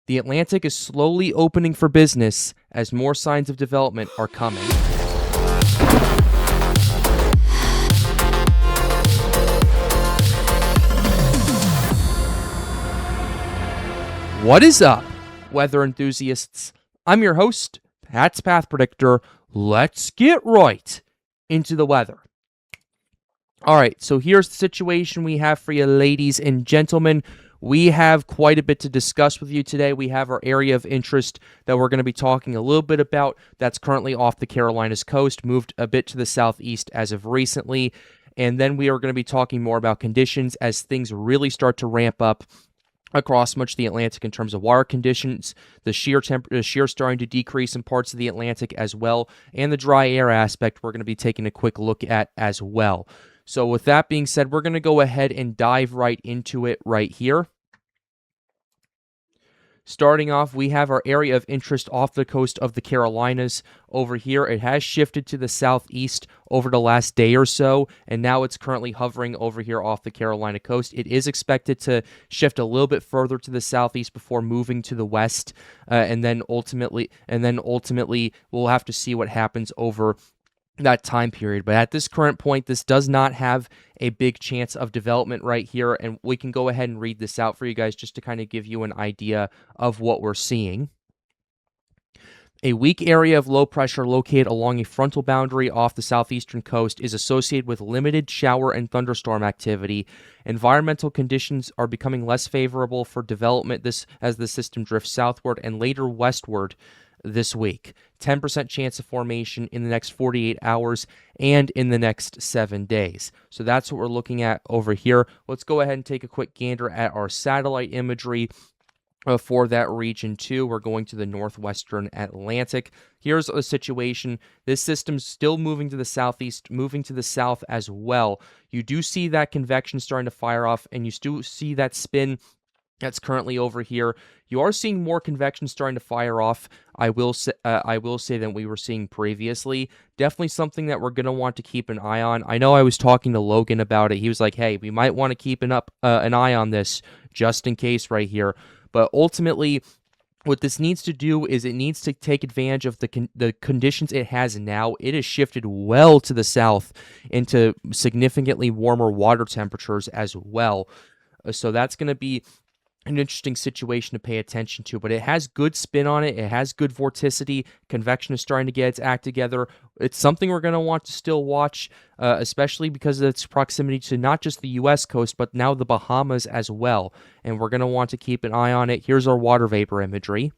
The Atlantic is slowly opening for business as more signs of development are coming. What is up, weather enthusiasts? I'm your host, Pat's Path Predictor. Let's get right into the weather. All right, so here's the situation we have for you, ladies and gentlemen. We have quite a bit to discuss with you today. We have our area of interest that we're going to be talking a little bit about that's currently off the Carolinas coast, moved a bit to the southeast as of recently. And then we are going to be talking more about conditions as things really start to ramp up across much of the Atlantic in terms of water conditions, the shear starting to decrease in parts of the Atlantic as well, and the dry air aspect we're going to be taking a quick look at as well. So with that being said, we're going to go ahead and dive right into it right here. Starting off, we have our area of interest off the coast of the Carolinas over here. It has shifted to the southeast over the last day or so, and now it's currently hovering over here off the Carolina coast. It is expected to shift a little bit further to the southeast before moving to the west, and then ultimately we'll have to see what happens over that time period. But at this current point, this does not have a big chance of development right here, and we can go ahead and read this out for you guys just to kind of give you an idea of what we're seeing. A weak area of low pressure located along a frontal boundary off the southeastern coast is associated with limited shower and thunderstorm activity. Environmental conditions are becoming less favorable for development as the system drifts southward and later westward this week. 10% chance of formation in the next 48 hours and in the next 7 days. So that's what we're looking at over here. Let's go ahead and take a quick gander at our satellite imagery for that region too. We're going to the northwestern Atlantic. Here's a situation. This system's still moving to the southeast, moving to the south as well. You do see that convection starting to fire off, and you still see that spin that's currently over here. You are seeing more convection starting to fire off, I will say, than we were seeing previously. Definitely something that we're going to want to keep an eye on. I know I was talking to Logan about it. He was like, hey, we might want to keep an eye on this just in case right here. But ultimately, what this needs to do is it needs to take advantage of the conditions it has now. It has shifted well to the south into significantly warmer water temperatures as well. So that's going to be an interesting situation to pay attention to, but it has good spin on it. It has good vorticity. Convection is starting to get its act together. It's something we're going to want to still watch, especially because of its proximity to not just the U.S. coast, but now the Bahamas as well. And we're going to want to keep an eye on it. Here's our water vapor imagery.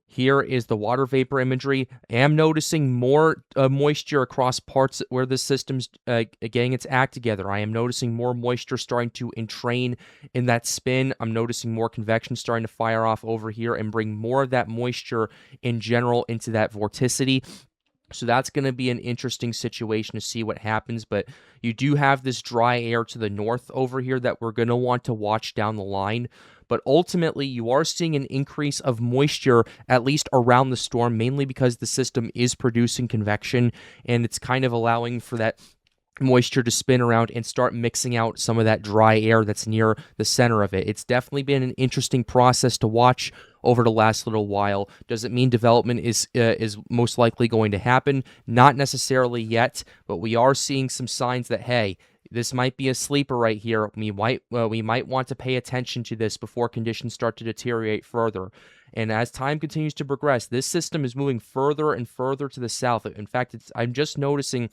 Here is the water vapor imagery. I am noticing more moisture across parts where the system's getting its act together. I am noticing more moisture starting to entrain in that spin. I'm noticing more convection starting to fire off over here and bring more of that moisture in general into that vorticity. So that's going to be an interesting situation to see what happens, but you do have this dry air to the north over here that we're going to want to watch down the line. But ultimately, you are seeing an increase of moisture, at least around the storm, mainly because the system is producing convection, and it's kind of allowing for that moisture to spin around and start mixing out some of that dry air that's near the center of it. It's definitely been an interesting process to watch over the last little while. Does it mean development is most likely going to happen? Not necessarily yet, but we are seeing some signs that, hey, this might be a sleeper right here. We might want to pay attention to this before conditions start to deteriorate further. And as time continues to progress, this system is moving further and further to the south. In fact, I'm just noticing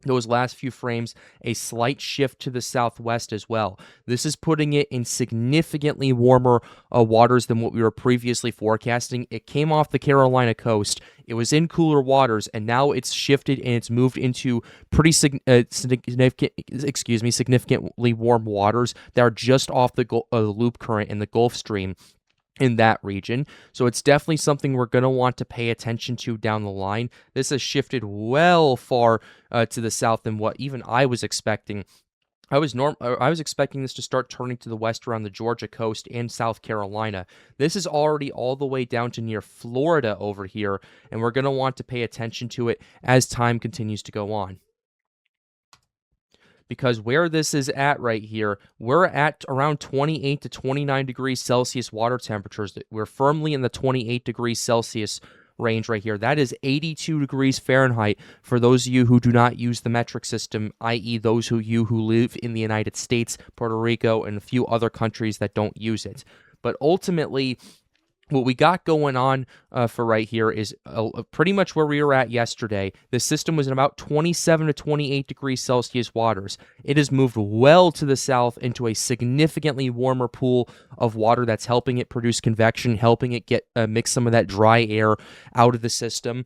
those last few frames, a slight shift to the southwest as well. This is putting it in significantly warmer waters than what we were previously forecasting. It came off the Carolina coast. It was in cooler waters, and now it's shifted and it's moved into pretty significantly warm waters that are just off the loop current in the Gulf Stream in that region. So it's definitely something we're going to want to pay attention to down the line. This has shifted well far to the south than what even I was expecting. I was expecting this to start turning to the west around the Georgia coast and South Carolina. This is already all the way down to near Florida over here, and we're going to want to pay attention to it as time continues to go on. because where this is at right here, we're at around 28 to 29 degrees Celsius water temperatures. We're firmly in the 28 degrees Celsius range right here. That is 82 degrees Fahrenheit for those of you who do not use the metric system, i.e. those of you who live in the United States, Puerto Rico, and a few other countries that don't use it. But ultimately, what we got going on for right here is pretty much where we were at yesterday. The system was in about 27 to 28 degrees Celsius waters. It has moved well to the south into a significantly warmer pool of water that's helping it produce convection, helping it get mix some of that dry air out of the system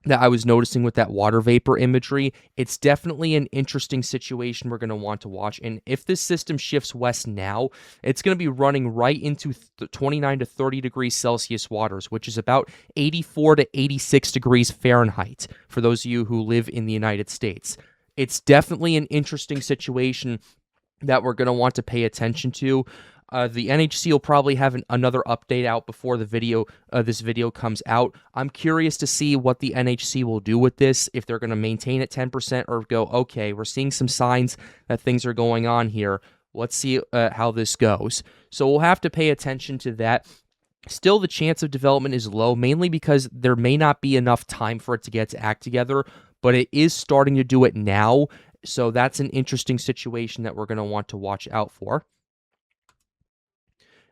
that I was noticing with that water vapor imagery. It's definitely an interesting situation we're going to want to watch. And if this system shifts west now, it's going to be running right into 29 to 30 degrees Celsius waters, which is about 84 to 86 degrees Fahrenheit for those of you who live in the United States. It's definitely an interesting situation that we're going to want to pay attention to. The NHC will probably have another update out before the video. This video comes out. I'm curious to see what the NHC will do with this, if they're going to maintain at 10% or go, okay, we're seeing some signs that things are going on here. Let's see how this goes. So we'll have to pay attention to that. Still, the chance of development is low, mainly because there may not be enough time for it to get its act together, but it is starting to do it now. So that's an interesting situation that we're going to want to watch out for.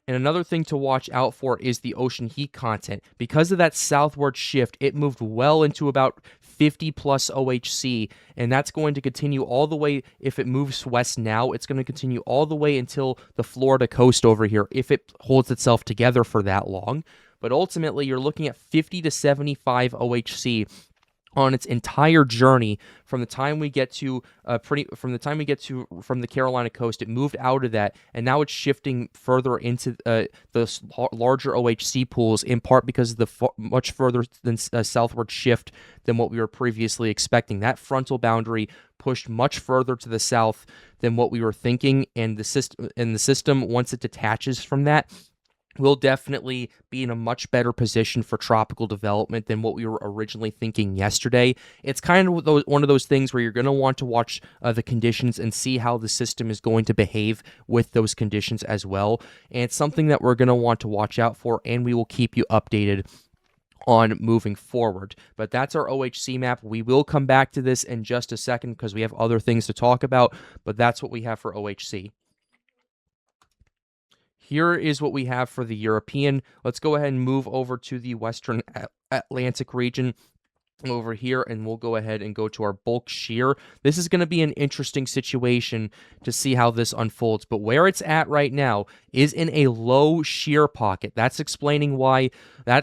And another thing to watch out for is the ocean heat content. Because of that southward shift, it moved well into about 50 plus OHC, and that's going to continue all the way. If it moves west now, it's going to continue all the way until the Florida coast over here, if it holds itself together for that long. But ultimately, you're looking at 50 to 75 OHC on its entire journey from the time we get to from the Carolina coast. It moved out of that, and now it's shifting further into the larger OHC pools, in part because of the much further than southward shift than what we were previously expecting. That frontal boundary pushed much further to the south than what we were thinking, and the system once it detaches from that, we'll definitely be in a much better position for tropical development than what we were originally thinking yesterday. It's kind of one of those things where you're going to want to watch the conditions and see how the system is going to behave with those conditions as well. And it's something that we're going to want to watch out for, and we will keep you updated on moving forward. But that's our OHC map. We will come back to this in just a second because we have other things to talk about, but that's what we have for OHC. Here is what we have for the European. Let's go ahead and move over to the Western Atlantic region over here, and we'll go ahead and go to our bulk shear. This is going to be an interesting situation to see how this unfolds, but where it's at right now is in a low shear pocket. That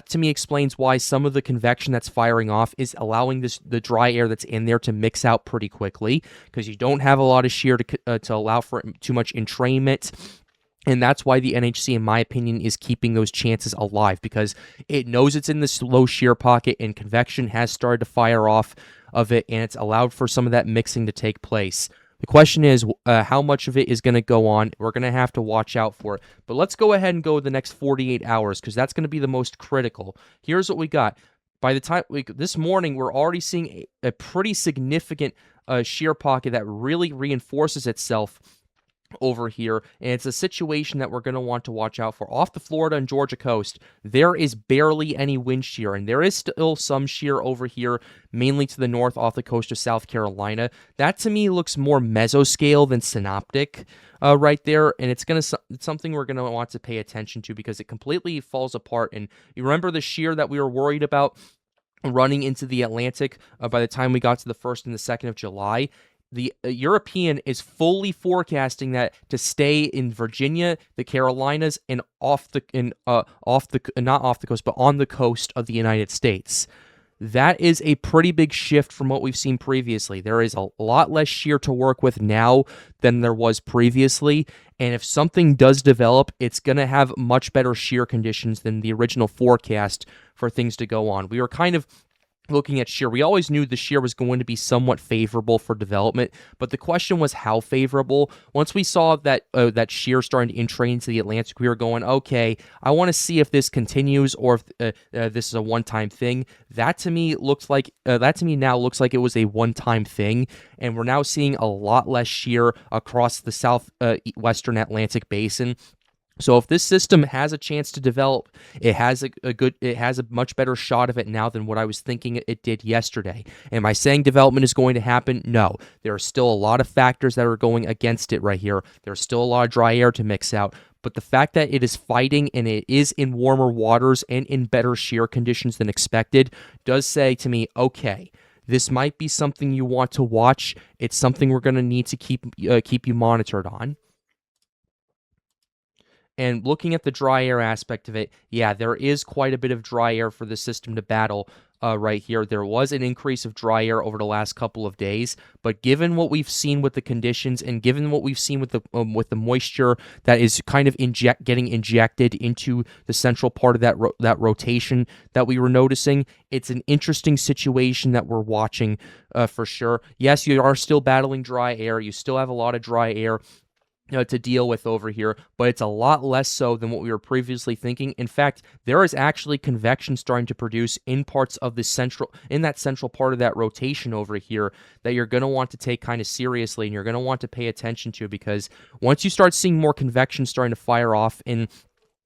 to me explains why some of the convection that's firing off is allowing the dry air that's in there to mix out pretty quickly, because you don't have a lot of shear to allow for too much entrainment. And that's why the NHC, in my opinion, is keeping those chances alive, because it knows it's in this low shear pocket and convection has started to fire off of it, and it's allowed for some of that mixing to take place. The question is how much of it is going to go on. We're going to have to watch out for it. But let's go ahead and go the next 48 hours, because that's going to be the most critical. Here's what we got. By the time this morning, we're already seeing a pretty significant shear pocket that really reinforces itself over here, and it's a situation that we're going to want to watch out for. Off the Florida and Georgia coast, there is barely any wind shear, and there is still some shear over here, mainly to the north off the coast of South Carolina. That to me looks more mesoscale than synoptic right there, and it's something we're going to want to pay attention to, because it completely falls apart. And you remember the shear that we were worried about running into the Atlantic by the time we got to the 1st and the 2nd of July? The European is fully forecasting that to stay in Virginia, the Carolinas, and not off the coast, but on the coast of the United States. That is a pretty big shift from what we've seen previously. There is a lot less shear to work with now than there was previously, and if something does develop, it's going to have much better shear conditions than the original forecast for things to go on. We were kind of looking at shear, we always knew the shear was going to be somewhat favorable for development, but the question was how favorable. Once we saw that that shear starting to entrain into the Atlantic, we were going, okay, I want to see if this continues or if this is a one-time thing. That to me now looks like it was a one-time thing, and we're now seeing a lot less shear across the southwestern Atlantic basin. So if this system has a chance to develop, it has a much better shot of it now than what I was thinking it did yesterday. Am I saying development is going to happen? No. There are still a lot of factors that are going against it right here. There's still a lot of dry air to mix out. But the fact that it is fighting and it is in warmer waters and in better shear conditions than expected does say to me, okay, this might be something you want to watch. It's something we're going to need to keep you monitored on. And looking at the dry air aspect of it, yeah, there is quite a bit of dry air for the system to battle right here. There was an increase of dry air over the last couple of days, but given what we've seen with the conditions and given what we've seen with the moisture that is kind of getting injected into the central part of that rotation that we were noticing, it's an interesting situation that we're watching for sure. Yes, you are still battling dry air. You still have a lot of dry air to deal with over here, but it's a lot less so than what we were previously thinking. In fact, there is actually convection starting to produce in parts of the central part of that rotation over here that you're going to want to take kind of seriously, and you're going to want to pay attention to, because once you start seeing more convection starting to fire off in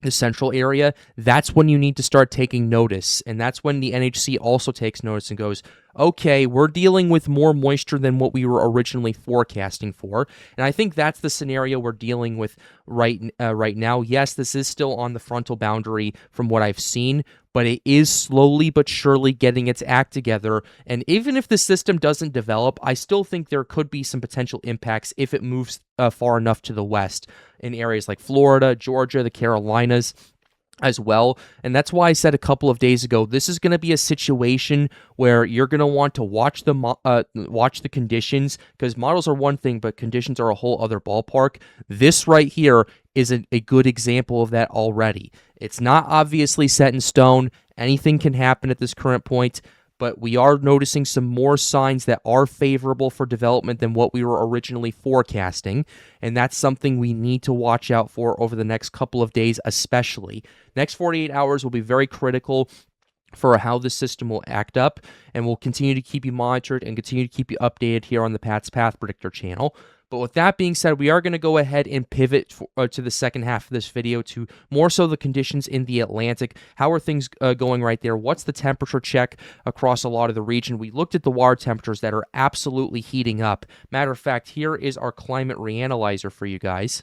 the central area, that's when you need to start taking notice. And that's when the NHC also takes notice and goes, okay, we're dealing with more moisture than what we were originally forecasting for. And I think that's the scenario we're dealing with right now. Yes, this is still on the frontal boundary from what I've seen, but it is slowly but surely getting its act together. And even if the system doesn't develop, I still think there could be some potential impacts if it moves far enough to the west in areas like Florida, Georgia, the Carolinas as well. And that's why I said a couple of days ago, this is going to be a situation where you're going to want to watch the conditions, because models are one thing, but conditions are a whole other ballpark. This right here is a good example of that already. It's not obviously set in stone. Anything can happen at this current point, but we are noticing some more signs that are favorable for development than what we were originally forecasting, and that's something we need to watch out for over the next couple of days especially. Next 48 hours will be very critical for how the system will act up, and we'll continue to keep you monitored and continue to keep you updated here on the Pat's Path Predictor channel. But with that being said, we are going to go ahead and pivot to the second half of this video to more so the conditions in the Atlantic. How are things going right there? What's the temperature check across a lot of the region? We looked at the water temperatures that are absolutely heating up. Matter of fact, here is our climate reanalyzer for you guys.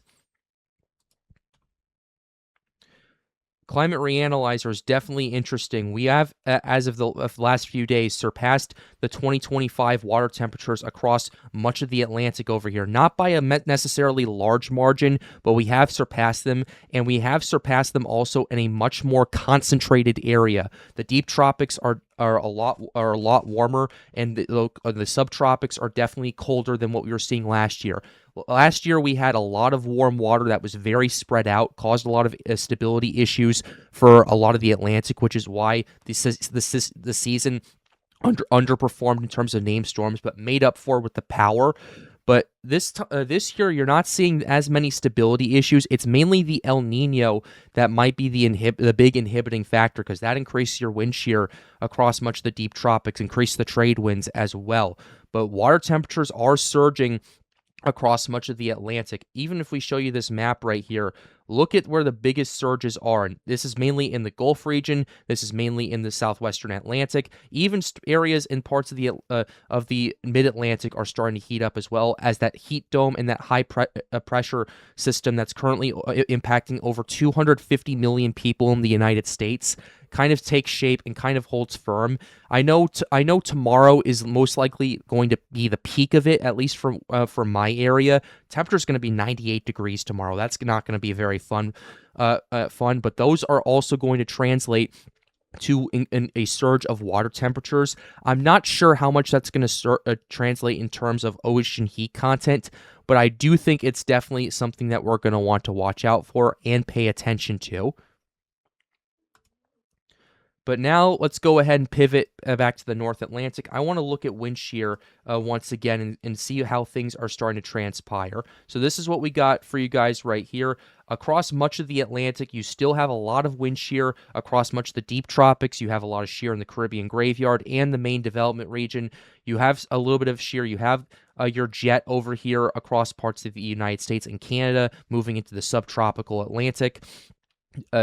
Climate Reanalyzer is definitely interesting. We have, as of the last few days, surpassed the 2025 water temperatures across much of the Atlantic over here. Not by a necessarily large margin, but we have surpassed them, and we have surpassed them also in a much more concentrated area. The deep tropics are a lot warmer, and the subtropics are definitely colder than what we were seeing last year. Last year, we had a lot of warm water that was very spread out, caused a lot of stability issues for a lot of the Atlantic, which is why the season underperformed in terms of named storms, but made up for with the power. But this year, you're not seeing as many stability issues. It's mainly the El Nino that might be the big inhibiting factor, because that increases your wind shear across much of the deep tropics, increase the trade winds as well. But water temperatures are surging across much of the Atlantic. Even if we show you this map right here, look at where the biggest surges are. And this is mainly in the Gulf region. This is mainly in the southwestern Atlantic. Even areas in parts of the mid-Atlantic are starting to heat up, as well as that heat dome and that high pressure system that's currently impacting over 250 million people in the United States kind of takes shape and kind of holds firm. I know tomorrow is most likely going to be the peak of it, at least for my area. Temperature is going to be 98 degrees tomorrow. That's not going to be very fun, but those are also going to translate to a surge of water temperatures. I'm not sure how much that's going to translate in terms of ocean heat content, but I do think it's definitely something that we're going to want to watch out for and pay attention to. But now let's go ahead and pivot back to the North Atlantic. I want to look at wind shear once again and see how things are starting to transpire. So this is what we got for you guys right here. Across much of the Atlantic, you still have a lot of wind shear. Across much of the deep tropics, you have a lot of shear in the Caribbean graveyard and the main development region. You have a little bit of shear. You have your jet over here across parts of the United States and Canada, moving into the subtropical Atlantic.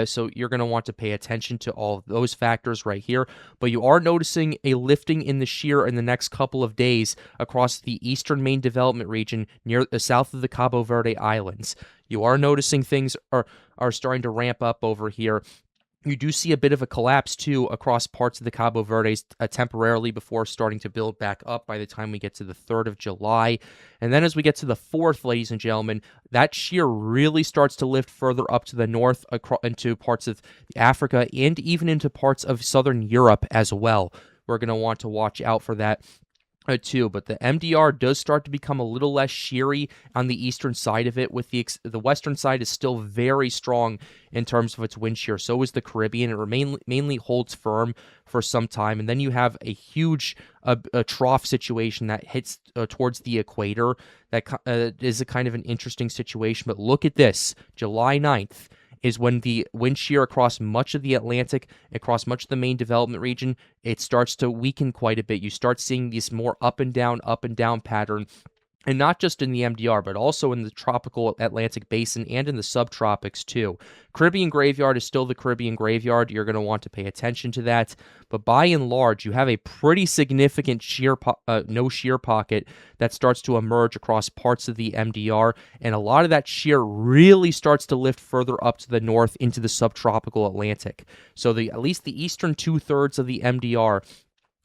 So you're going to want to pay attention to all of those factors right here. But you are noticing a lifting in the shear in the next couple of days across the eastern main development region near south of the Cabo Verde Islands. You are noticing things are starting to ramp up over here. You do see a bit of a collapse, too, across parts of the Cabo Verdes temporarily before starting to build back up by the time we get to the 3rd of July. And then as we get to the 4th, ladies and gentlemen, that shear really starts to lift further up to the north into parts of Africa and even into parts of southern Europe as well. We're going to want to watch out for that too, but the MDR does start to become a little less sheary on the eastern side of it, with the western side is still very strong in terms of its wind shear. So is the Caribbean. It mainly holds firm for some time, and then you have a huge a trough situation that hits towards the equator. That is a kind of an interesting situation, but look at this. July 9th is when the wind shear across much of the Atlantic, across much of the main development region, it starts to weaken quite a bit. You start seeing these more up and down pattern, and not just in the MDR, but also in the tropical Atlantic basin and in the subtropics too. Caribbean graveyard is still the Caribbean graveyard. You're going to want to pay attention to that. But by and large, you have a pretty significant no shear pocket that starts to emerge across parts of the MDR, and a lot of that shear really starts to lift further up to the north into the subtropical Atlantic. So at least the eastern 2/3 of the MDR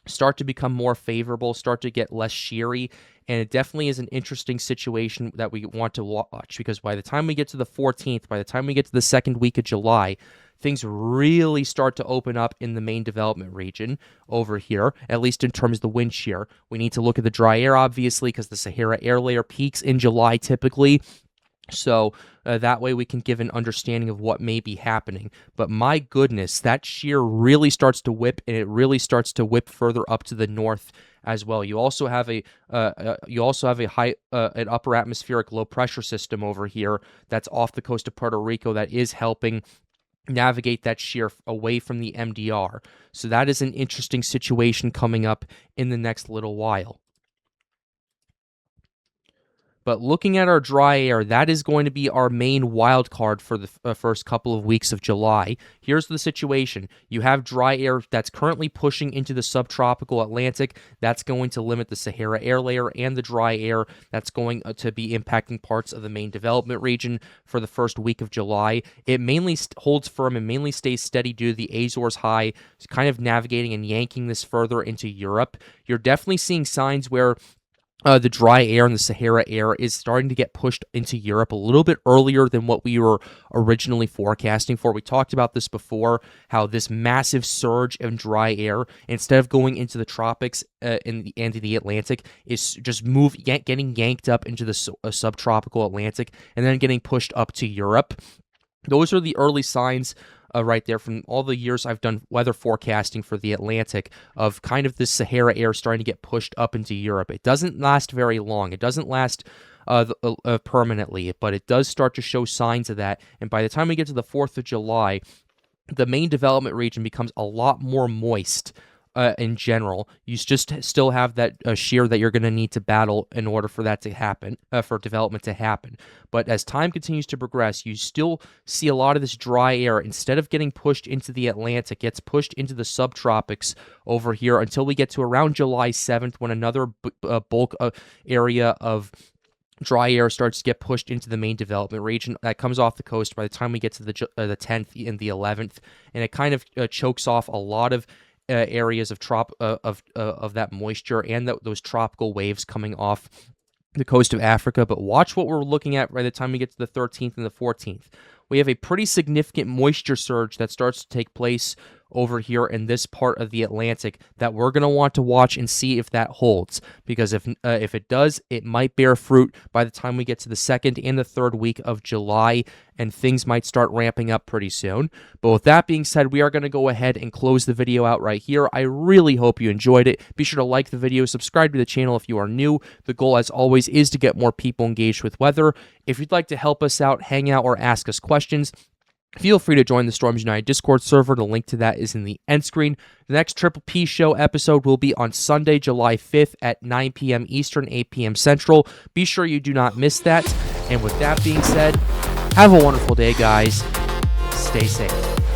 start to become more favorable, start to get less sheary, and it definitely is an interesting situation that we want to watch, because by the time we get to the 14th, by the time we get to the second week of July, things really start to open up in the main development region over here, at least in terms of the wind shear. We need to look at the dry air, obviously, because the Sahara air layer peaks in July typically. So that way we can give an understanding of what may be happening. But my goodness, that shear really starts to whip, and it really starts to whip further up to the north as well. You also have an upper atmospheric low pressure system over here that's off the coast of Puerto Rico that is helping navigate that shear away from the MDR. So that is an interesting situation coming up in the next little while. But looking at our dry air, that is going to be our main wild card for the first couple of weeks of July. Here's the situation. You have dry air that's currently pushing into the subtropical Atlantic. That's going to limit the Sahara air layer and the dry air. That's going to be impacting parts of the main development region for the first week of July. It mainly holds firm and mainly stays steady due to the Azores high, kind of navigating and yanking this further into Europe. You're definitely seeing signs where the dry air and the Sahara air is starting to get pushed into Europe a little bit earlier than what we were originally forecasting for. We talked about this before, how this massive surge of dry air, instead of going into the tropics and the Atlantic, is just getting yanked up into the subtropical Atlantic and then getting pushed up to Europe. Those are the early signs right there from all the years I've done weather forecasting for the Atlantic, of kind of this Sahara air starting to get pushed up into Europe. It doesn't last very long. It doesn't last permanently, but it does start to show signs of that. And by the time we get to the 4th of July, the main development region becomes a lot more moist. In general, you just still have that shear that you're going to need to battle in order for that to happen, for development to happen. But as time continues to progress, you still see a lot of this dry air, instead of getting pushed into the Atlantic, gets pushed into the subtropics over here until we get to around July 7th, when another bulk area of dry air starts to get pushed into the main development region that comes off the coast by the time we get to the 10th and the 11th, and it kind of chokes off a lot of areas of that moisture and those tropical waves coming off the coast of Africa. But watch what we're looking at by the time we get to the 13th and the 14th. We have a pretty significant moisture surge that starts to take place over here in this part of the Atlantic that we're going to want to watch and see if that holds. Because if it does, it might bear fruit by the time we get to the second and the third week of July, and things might start ramping up pretty soon. But with that being said, we are going to go ahead and close the video out right here. I really hope you enjoyed it. Be sure to like the video, subscribe to the channel if you are new. The goal, as always, is to get more people engaged with weather. If you'd like to help us out, hang out, or ask us questions, feel free to join the Storms United Discord server. The link to that is in the end screen. The next Triple P Show episode will be on Sunday, July 5th at 9 p.m. Eastern, 8 p.m. Central. Be sure you do not miss that. And with that being said, have a wonderful day, guys. Stay safe.